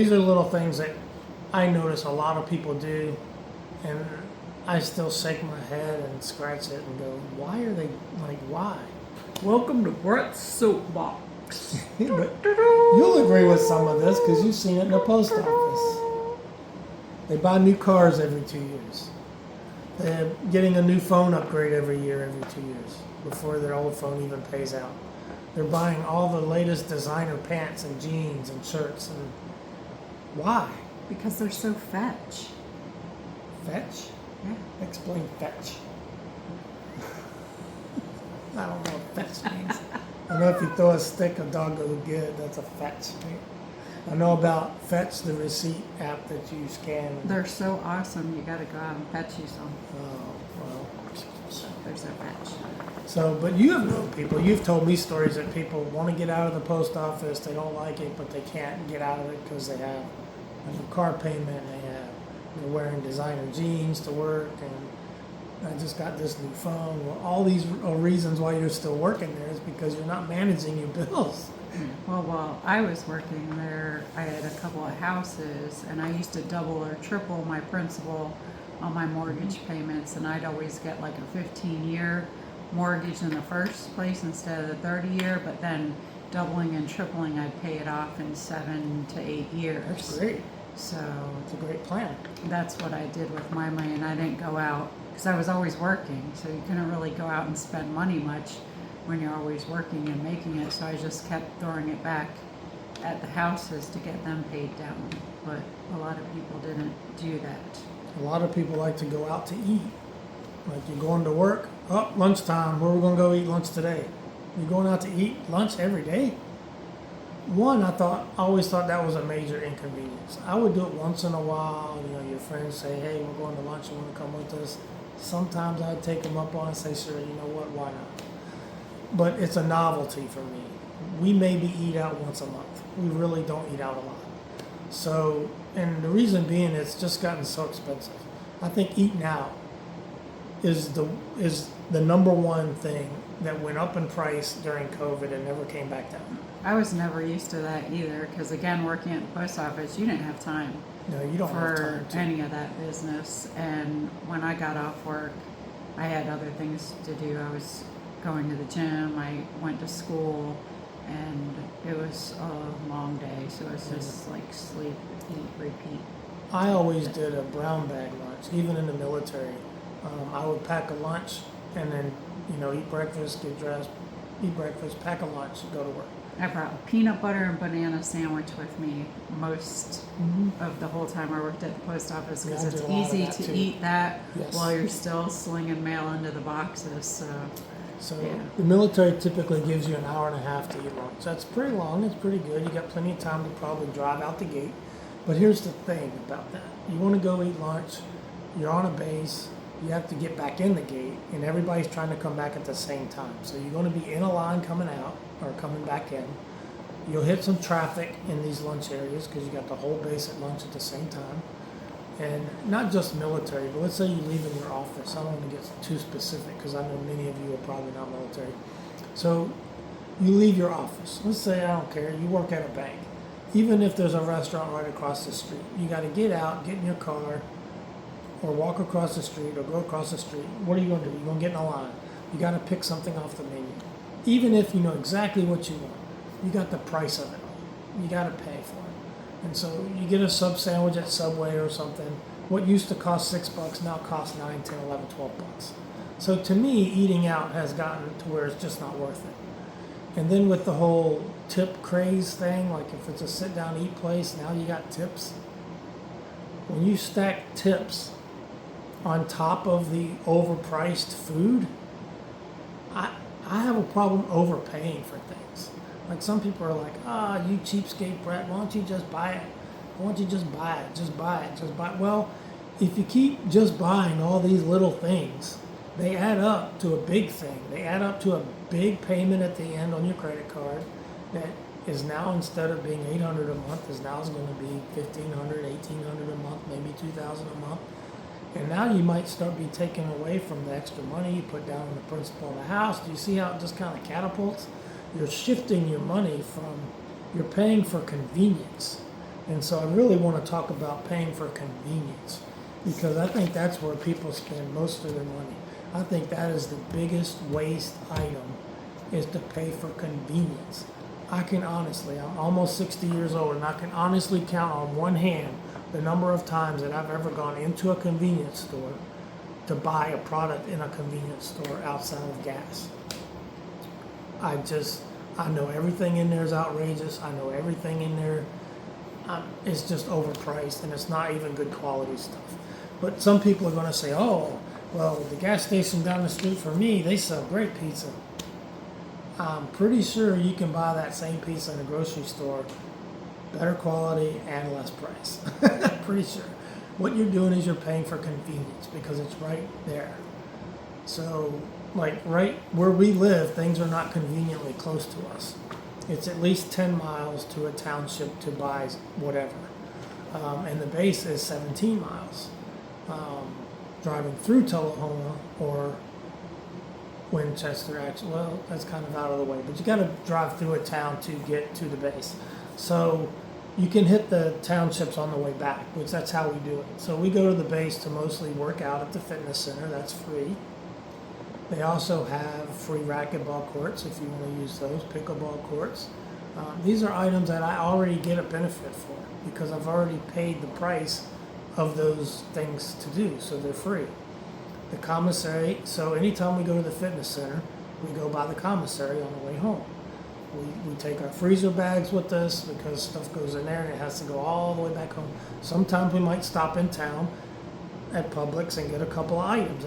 these are little things that I notice a lot of people do, and I still shake my head and scratch it and go, why are they, like, why? Welcome to Brett's Soapbox. But you'll agree with some of this because you've seen it in the post office. They buy new cars every 2 years. They're getting a new phone upgrade every year, every 2 years, before their old phone even pays out. They're buying all the latest designer pants and jeans and shirts. And why? Because they're so fetch. Fetch? Yeah. Explain fetch. I don't know what fetch means. I know if you throw a stick, a dog will get. That's a fetch. I know about Fetch, the receipt app that you scan. They're so awesome. You got to go out and fetch you some. Oh, well. They're so fetch. So, but you have known people. You've told me stories that people want to get out of the post office. They don't like it, but they can't get out of it because they have a car payment. They're wearing designer jeans to work, and I just got this new phone. Well, all these are reasons why you're still working there is because you're not managing your bills. Well, while I was working there, I had a couple of houses, and I used to double or triple my principal on my mortgage payments, and I'd always get like a 15-year mortgage in the first place instead of the 30-year, but then doubling and tripling, I'd pay it off in 7 to 8 years. That's great. So It's a great plan. that's what I did with my money, and I didn't go out because I was always working, so you couldn't really go out and spend money much when you're always working and making it. So I just kept throwing it back at the houses to get them paid down. But a lot of people didn't do that. A lot of people like to go out to eat. Like you're going to work, oh, lunchtime, where are we going to go eat lunch today? You're going out to eat lunch every day? One, I always thought that was a major inconvenience. I would do it once in a while. You know, your friends say, hey, we're going to lunch, you want to come with us? Sometimes I'd take them up on it and say, sure, you know what, why not? But it's a novelty for me. We maybe eat out once a month. We really don't eat out a lot. So, and the reason being, it's just gotten so expensive. I think eating out is the number one thing that went up in price during COVID and never came back down. I was never used to that either because, again, working at the post office, you didn't have time No, you don't have for time to. any of that business. And when I got off work, I had other things to do. I was going to the gym, I went to school, and it was a long day. So it was just like sleep, eat, repeat. I always did a brown bag lunch, even in the military. I would pack a lunch and then, eat breakfast, get dressed, eat breakfast, pack a lunch, go to work. I brought a peanut butter and banana sandwich with me most of the whole time I worked at the post office because Yeah, I it's did a lot of easy that to too. eat that Yes. while you're still slinging mail into the boxes. So Yeah. the military typically gives you an hour and a half to eat lunch. That's pretty long. It's pretty good. You got plenty of time to probably drive out the gate. But here's the thing about that. You want to go eat lunch. You're on a base. You have to get back in the gate, and everybody's trying to come back at the same time. So you're going to be in a line coming out or coming back in. You'll hit some traffic in these lunch areas because you got the whole base at lunch at the same time. And not just military, but let's say you leave in your office. I don't want to get too specific because I know many of you are probably not military. So you leave your office. Let's say, I don't care, you work at a bank. Even if there's a restaurant right across the street, you got to get out, get in your car, or walk across the street, or go across the street. What are you going to do? You're going to get in a line. You got to pick something off the menu. Even if you know exactly what you want, you got the price of it. You got to pay for it. And so you get a sub sandwich at Subway or something. What used to cost $6 now costs 9, 10, 11, 12 bucks. So to me, eating out has gotten to where it's just not worth it. And then with the whole tip craze thing, like if it's a sit down eat place, now you got tips. When you stack tips on top of the overpriced food, I have a problem overpaying for things. Like some people are like, you cheapskate, Brett, why don't you just buy it? Why don't you just buy it? Just buy it, just buy it. Well, if you keep just buying all these little things, they add up to a big thing. They add up to a big payment at the end on your credit card that is now, instead of being $800 a month, is now going to be $1,500, $1,800 a month, maybe $2,000 a month. And now you might start be taken away from the extra money you put down on the principal of the house. Do you see how it just kind of catapults? You're shifting your money from, you're paying for convenience And so I really want to talk about paying for convenience, because I think that's where people spend most of their money. I think that is the biggest waste item, is to pay for convenience. I can honestly, I'm almost 60 years old, and I can honestly count on one hand the number of times that I've ever gone into a convenience store to buy a product in a convenience store outside of gas. I know everything in there is outrageous. I know everything in there is just overpriced, and it's not even good quality stuff. But some people are going to say, oh, well, the gas station down the street from me, they sell great pizza. I'm pretty sure you can buy that same pizza in a grocery store, better quality and less price. Pretty sure. What you're doing is you're paying for convenience because it's right there. So, like right where we live, things are not conveniently close to us. It's at least 10 miles to a township to buy whatever. And the base is 17 miles. Driving through Tullahoma or Winchester, actually, well, that's kind of out of the way, but you got to drive through a town to get to the base. So you can hit the townships on the way back, which that's how we do it. So we go to the base to mostly work out at the fitness center. That's free. They also have free racquetball courts if you want to use those, pickleball courts. These are items that I already get a benefit for because I've already paid the price of those things to do, so they're free. The commissary, so anytime we go to the fitness center, we go by the commissary on the way home. We take our freezer bags with us because stuff goes in there and it has to go all the way back home. Sometimes we might stop in town at Publix and get a couple of items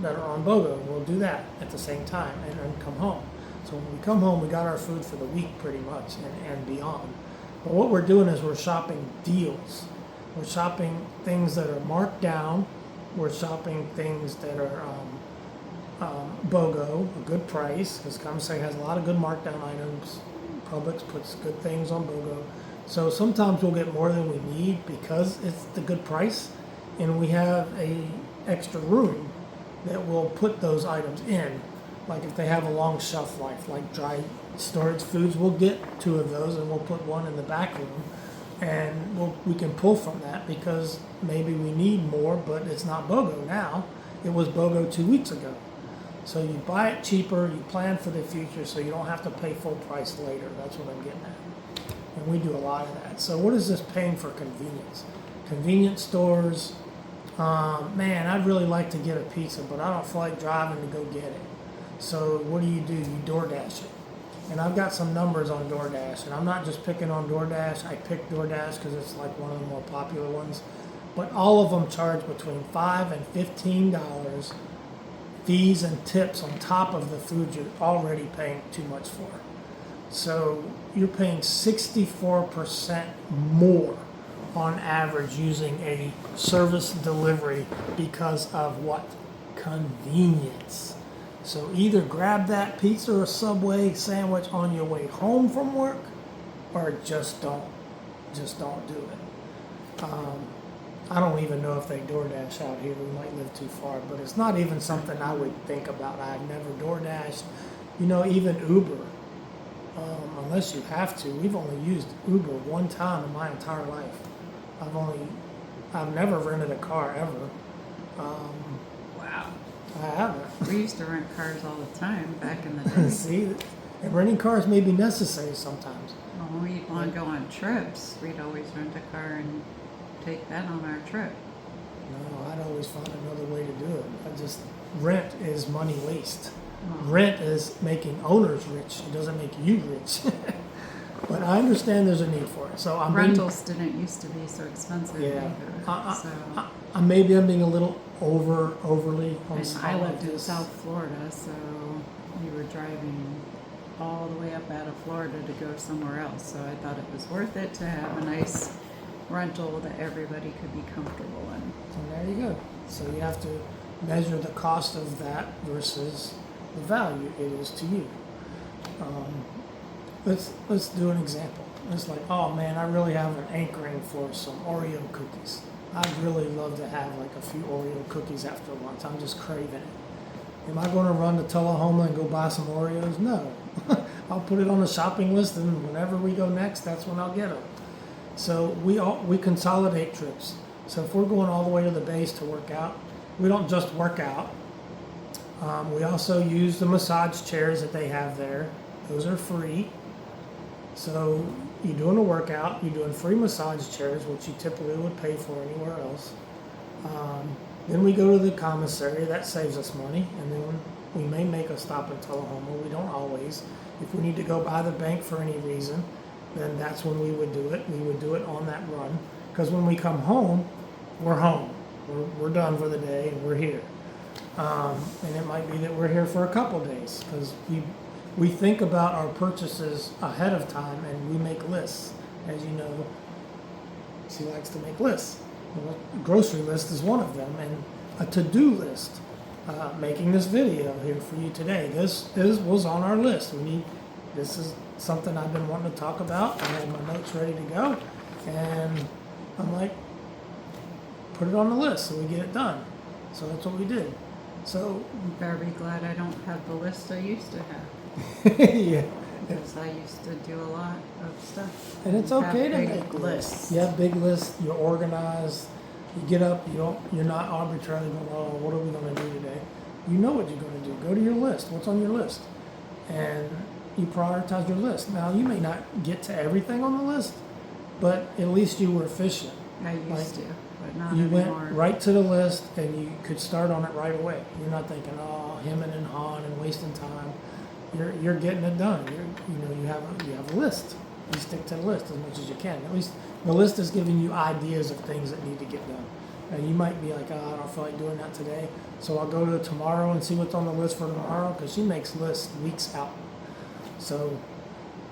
that are on BOGO. We'll do that at the same time and then come home. So when we come home, we got our food for the week pretty much and beyond. But what we're doing is we're shopping deals. We're shopping things that are marked down. We're shopping things that are BOGO, a good price, because commissary has a lot of good markdown items. Publix puts good things on BOGO. So sometimes we'll get more than we need because it's the good price, and we have a extra room that will put those items in. Like if they have a long shelf life, like dry storage foods, we'll get 2 of those and we'll put one in the back room, and we can pull from that because maybe we need more, but it's not BOGO now. It was BOGO 2 weeks ago. So you buy it cheaper, you plan for the future, so you don't have to pay full price later. That's what I'm getting at. And we do a lot of that. So what is this paying for convenience? Convenience stores, man, I'd really like to get a pizza, but I don't feel like driving to go get it. So what do? You DoorDash it. And I've got some numbers on DoorDash, and I'm not just picking on DoorDash. I picked DoorDash because it's like one of the more popular ones. But all of them charge between $5 and $15 fees and tips on top of the food you're already paying too much for. So you're paying 64% more on average using a service delivery because of what? Convenience. So either grab that pizza or Subway sandwich on your way home from work, or just don't do it. I don't even know if they DoorDash out here. We might live too far, but it's not even something I would think about. I've never DoorDashed. Even Uber, unless you have to. We've only used Uber one time in my entire life. I've never rented a car ever. Wow. I haven't. We used to rent cars all the time back in the day. See, and renting cars may be necessary sometimes. When we'd want to go on trips, we'd always rent a car and take that on our trip. No, I'd always find another way to do it. Rent is money waste. Oh. Rent is making owners rich. It doesn't make you rich. But I understand there's a need for it. So Rentals didn't used to be so expensive either. Maybe I'm being a little overly on And spot I like lived in this. South Florida, so we were driving all the way up out of Florida to go somewhere else. So I thought it was worth it to have a nice rental that everybody could be comfortable in. And there you go. So you have to measure the cost of that versus the value it is to you. Let's do an example. It's like, oh man, I really have an hankering for some Oreo cookies. I'd really love to have like a few Oreo cookies after lunch. I'm just craving it. Am I going to run to Tullahoma and go buy some Oreos? No. I'll put it on the shopping list, and whenever we go next, that's when I'll get them. So we consolidate trips. So if we're going all the way to the base to work out, we don't just work out. We also use the massage chairs that they have there. Those are free. So you're doing a workout, you're doing free massage chairs, which you typically would pay for anywhere else. Then we go to the commissary. That saves us money, and then we may make a stop in Tullahoma. We don't always. If we need to go by the bank for any reason, then that's when we would do it. We would do it on that run, because when we come home, we're home. We're done for the day, and we're here. And it might be that we're here for a couple days, because we think about our purchases ahead of time, and we make lists. As you know, she likes to make lists. Well, a grocery list is one of them, and a to-do list. Making this video here for you today. This was on our list. This is something I've been wanting to talk about. I had my notes ready to go, and I'm like, put it on the list so we get it done. So that's what we did. So You better be glad I don't have the list I used to have. yeah, Because I used to do a lot of stuff. and it's Have okay to big make lists. You have big lists. You're organized. You get up. You're not arbitrarily going, oh, what are we going to do today? You know what you're going to do. Go to your list. What's on your list? And you prioritize your list. Now, you may not get to everything on the list, but at least you were efficient. I used Like, to, but not You anymore. went right to the list, and you could start on it right away. You're not thinking, oh, hemming and hawing and wasting time. You're getting it done. You have a list. You stick to the list as much as you can. At least the list is giving you ideas of things that need to get done. Now, you might be like, oh, I don't feel like doing that today, so I'll go to tomorrow and see what's on the list for tomorrow, because she makes lists weeks out. So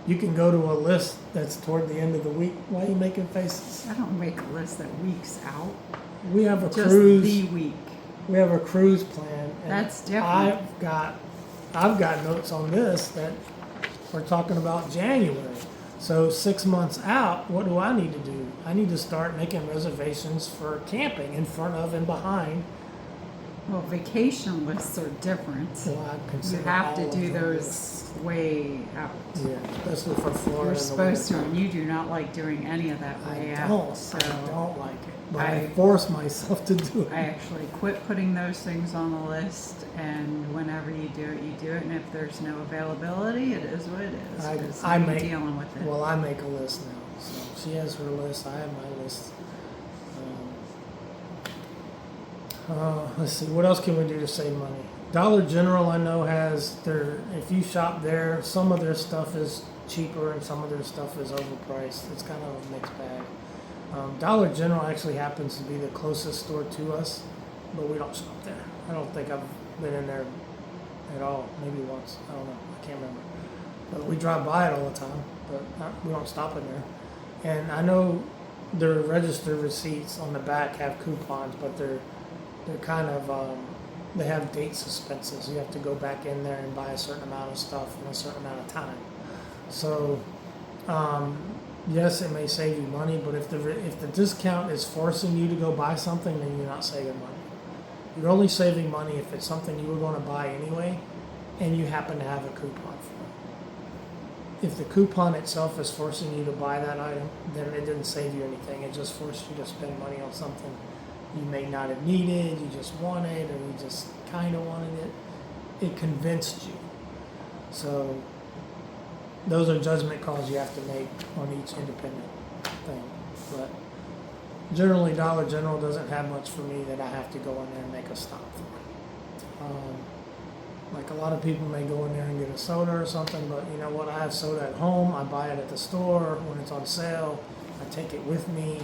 you can go to a list that's toward the end of the week. Why are you making faces? I don't make a list that weeks out. We have a Just cruise. the week. We have a cruise plan. And That's different. I've got notes on this that we're talking about January. So 6 months out, what do I need to do? I need to start making reservations for camping in front of and behind. Well, vacation lists are different. So I You consider have to all do of them those way out. Yeah, especially for Florida. You're in the supposed to, winter. and you do not like doing any of that way I out. don't. So I don't like it, but I I- force myself to do it. I actually quit putting those things on the list, and whenever you do it, you do it. And if there's no availability, it is what it is. I- 'cause I I'm make- dealing with it. Well, I make a list now. So she has her list. I have my list. Let's see. What else can we do to save money? Dollar General, I know, has their. If you shop there, some of their stuff is cheaper and some of their stuff is overpriced. It's kind of a mixed bag. Dollar General actually happens to be the closest store to us, but we don't shop there. I don't think I've been in there at all. Maybe once. I don't know. I can't remember. But we drive by it all the time, but we don't stop in there. And I know their register receipts on the back have coupons, but they're kind of they have date suspenses. You have to go back in there and buy a certain amount of stuff in a certain amount of time. So yes, it may save you money, but if the discount is forcing you to go buy something, then you're not saving money. You're only saving money if it's something you were going to buy anyway, and you happen to have a coupon for it. If the coupon itself is forcing you to buy that item, then it didn't save you anything. It just forced you to spend money on something you may not have needed, you just wanted, or you just kind of wanted it. It convinced you. So those are judgment calls you have to make on each independent thing. But generally, Dollar General doesn't have much for me that I have to go in there and make a stop for. Like a lot of people may go in there and get a soda or something, but you know what? I have soda at home. I buy it at the store when it's on sale. I take it with me.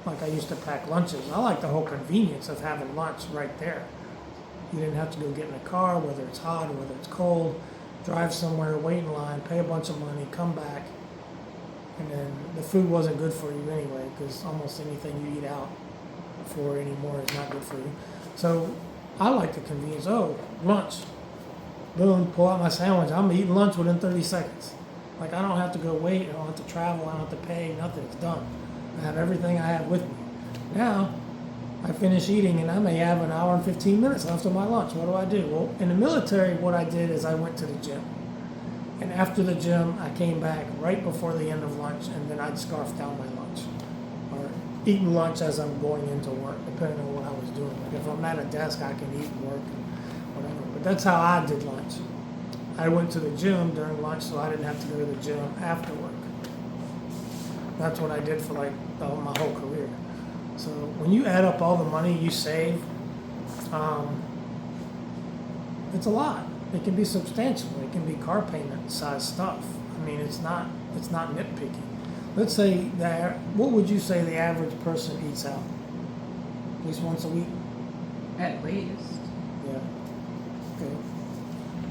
Like I used to pack lunches. I like the whole convenience of having lunch right there. You didn't have to go get in a car, whether it's hot or whether it's cold. Drive somewhere, wait in line, pay a bunch of money, come back, and then the food wasn't good for you anyway, because almost anything you eat out for anymore is not good for you. So I like the convenience. Oh, lunch. Boom, pull out my sandwich. I'm eating lunch within 30 seconds. Like I don't have to go wait, I don't have to travel, I don't have to pay, nothing. It's done. I have everything I have with me. Now, I finish eating and I may have an hour and 15 minutes left of my lunch. What do? Well, in the military, what I did is I went to the gym. And after the gym, I came back right before the end of lunch, and then I'd scarf down my lunch. Or eating lunch as I'm going into work, depending on what I was doing. Like if I'm at a desk, I can eat and work and whatever. But that's how I did lunch. I went to the gym during lunch, so I didn't have to go to the gym after work. That's what I did for like my whole career. So when you add up all the money you save, it's a lot. It can be substantial. It can be car payment size stuff. I mean, it's not nitpicking. Let's say that, what would you say the average person eats out? At least once a week? At least. Yeah. Okay.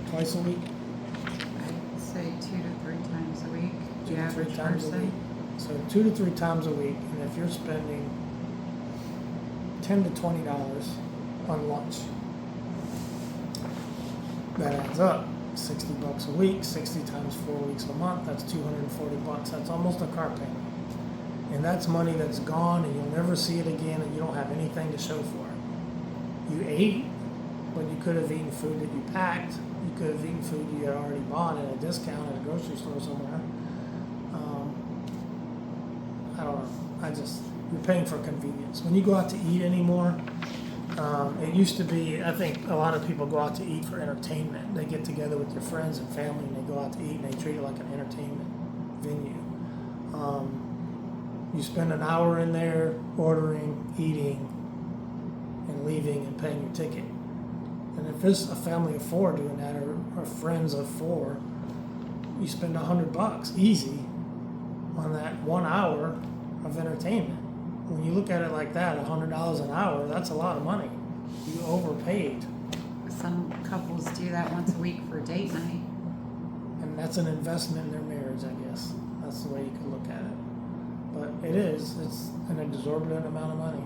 Twice a week? I'd say 2 to 3 times a week. 2 The to 3 average times a person. week. So 2 to 3 times a week, and if you're spending $10 to $20 on lunch, that adds up. $60 a week, 60 times 4 weeks a month, that's $240. That's almost a car payment. And that's money that's gone and you'll never see it again and you don't have anything to show for it. You ate, but you could have eaten food that you packed. You could have eaten food you had already bought at a discount at a grocery store somewhere. I don't know. You're paying for convenience. When you go out to eat anymore, it used to be, I think a lot of people go out to eat for entertainment. They get together with their friends and family and they go out to eat and they treat it like an entertainment venue. You spend an hour in there ordering, eating, and leaving and paying your ticket. And if it's a family of 4 doing that or friends of 4, you spend $100 easy on that 1 hour of entertainment. When you look at it like that, $100 an hour, that's a lot of money. You overpaid. Some couples do that once a week for date night. And that's an investment in their marriage, I guess. That's the way you could look at it. But it's an exorbitant amount of money.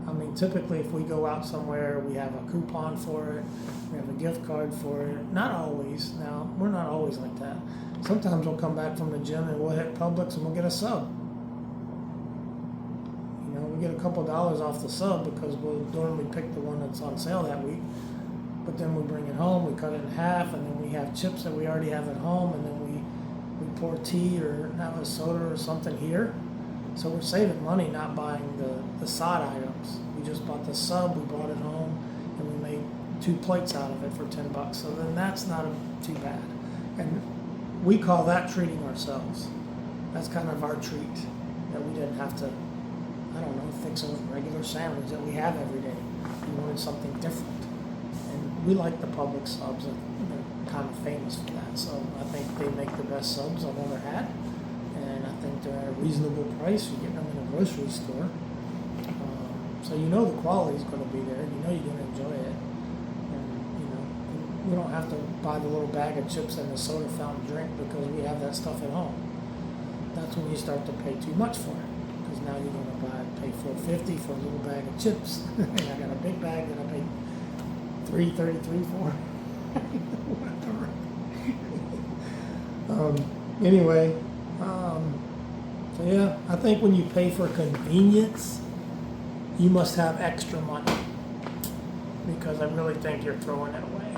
I mean, typically if we go out somewhere, we have a coupon for it, we have a gift card for it. Not always. Now, we're not always like that. Sometimes we'll come back from the gym and we'll hit Publix and we'll get a sub. We get a couple $dollars off the sub because we'll normally pick the one that's on sale that week. But then we bring it home, we cut it in half, and then we have chips that we already have at home, and then we pour tea or have a soda or something here. So we're saving money not buying the side items. We just bought the sub, we brought it home, and we made 2 plates out of it for $10. So then that's not too bad. And we call that treating ourselves. That's kind of our treat that we didn't have to, I don't know, fix a regular sandwich that we have every day. We wanted something different. And we like the public subs. They're kind of famous for that. So I think they make the best subs I've ever had. And I think they're at a reasonable price. You get them in a grocery store. So you know the quality's going to be there. You know you're going to enjoy it. And, we don't have to buy the little bag of chips and the soda fountain drink because we have that stuff at home. That's when you start to pay too much for it. Because now you're going to pay $4.50 for a little bag of chips. And I got a big bag that I paid $3.33 for. Whatever. Anyway, so yeah, I think when you pay for convenience, you must have extra money. Because I really think you're throwing it away.